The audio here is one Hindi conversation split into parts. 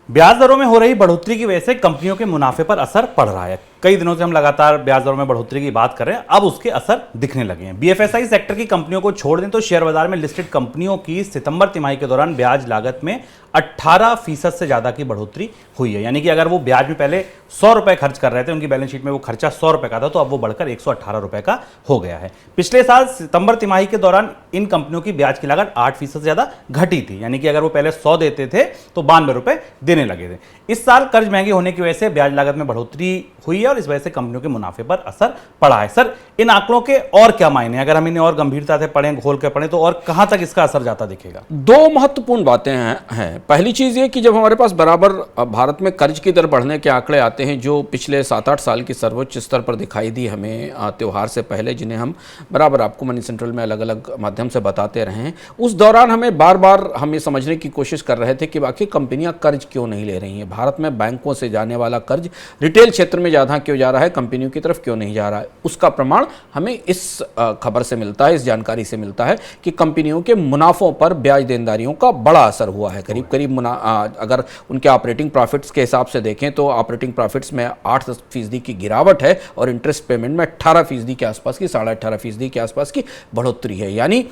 ब्याज दरों में हो रही बढ़ोतरी की वजह से कंपनियों के मुनाफे पर असर पड़ रहा है। कई दिनों से हम लगातार ब्याज दरों में बढ़ोतरी की बात कर रहे हैं, अब उसके असर दिखने लगे हैं। बीएफएसआई सेक्टर की कंपनियों को छोड़ दें तो शेयर बाजार में लिस्टेड कंपनियों की सितंबर तिमाही के दौरान ब्याज लागत में 18% से ज्यादा की बढ़ोतरी हुई है। यानी कि अगर वो ब्याज में पहले 100 रुपए खर्च कर रहे थे, उनकी बैलेंस शीट में वो खर्चा 100 रुपए का था, तो अब वो बढ़कर 118 रुपए का हो गया है। पिछले साल सितंबर तिमाही के दौरान इन कंपनियों की ब्याज की लागत 8% से ज्यादा घटी थी। यानी कि अगर वो पहले 100 देते थे तो 92 रुपए देने लगे थे। इस साल कर्ज महंगे होने की वजह से ब्याज लागत में बढ़ोतरी हुई है और इस वजह से कंपनियों के मुनाफे पर असर पड़ा है। सर, इन आंकड़ों के और क्या मायने हैं? अगर हम इन्हें और गंभीरता से पढ़ें, खोल के पढ़ें, तो और कहां तक इसका असर जाता दिखेगा? दो महत्वपूर्ण बातें हैं। पहली चीज ये कि जब हमारे पास बराबर भारत में कर्ज की दर बढ़ने के आंकड़े आते हैं जो पिछले 7-8 साल की सर्वोच्च स्तर पर दिखाई दी हमें त्योहार से पहले, जिन्हें हम बराबर आपको मनी सेंट्रल में अलग अलग माध्यम से बताते रहे हैं, उस दौरान हमें बार बार हम ये समझने की कोशिश कर रहे थे कि बाकी कंपनियां कर्ज क्यों नहीं ले रही हैं। भारत में बैंकों से जाने वाला कर्ज रिटेल क्षेत्र में ज़्यादा क्यों जा रहा है, कंपनियों की तरफ क्यों नहीं जा रहा है। उसका प्रमाण हमें इस खबर से मिलता है, इस जानकारी से मिलता है कि कंपनियों के मुनाफों पर ब्याज देनदारियों का बड़ा असर हुआ है। करीब करीब अगर उनके ऑपरेटिंग प्रॉफिट्स के हिसाब से देखें तो ऑपरेटिंग प्रॉफिट्स में 8% की गिरावट है और इंटरेस्ट पेमेंट में 18% के आसपास की, 18.5% के आसपास की बढ़ोतरी है। यानी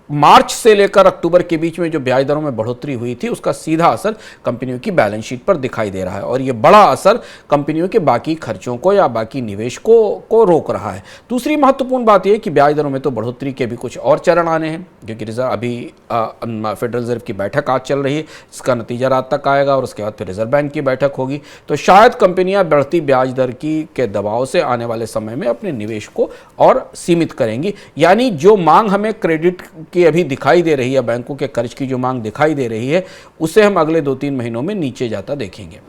मार्च से लेकर अक्टूबर के बीच में जो ब्याज दरों में बढ़ोतरी हुई थी उसका सीधा असर कंपनियों की बैलेंस शीट पर दिखाई दे रहा है और ये बड़ा असर कंपनियों के बाकी खर्चों को या बाकी निवेश को रोक रहा है। दूसरी महत्वपूर्ण बात यह कि ब्याज दरों में तो बढ़ोतरी के भी कुछ और चरण आने हैं, क्योंकि फेडरल रिजर्व की बैठक आज चल रही है, इसका नतीजा रात तक आएगा और उसके बाद फिर रिजर्व बैंक की बैठक होगी। तो शायद कंपनियां बढ़ती ब्याज दर के दबाव से आने वाले समय में अपने निवेश को और सीमित करेंगी। यानी जो मांग हमें क्रेडिट की अभी दिखाई दे रही है, बैंकों के कर्ज की जो मांग दिखाई दे रही है, उसे हम अगले 2-3 महीनों में नीचे जाता देखेंगे।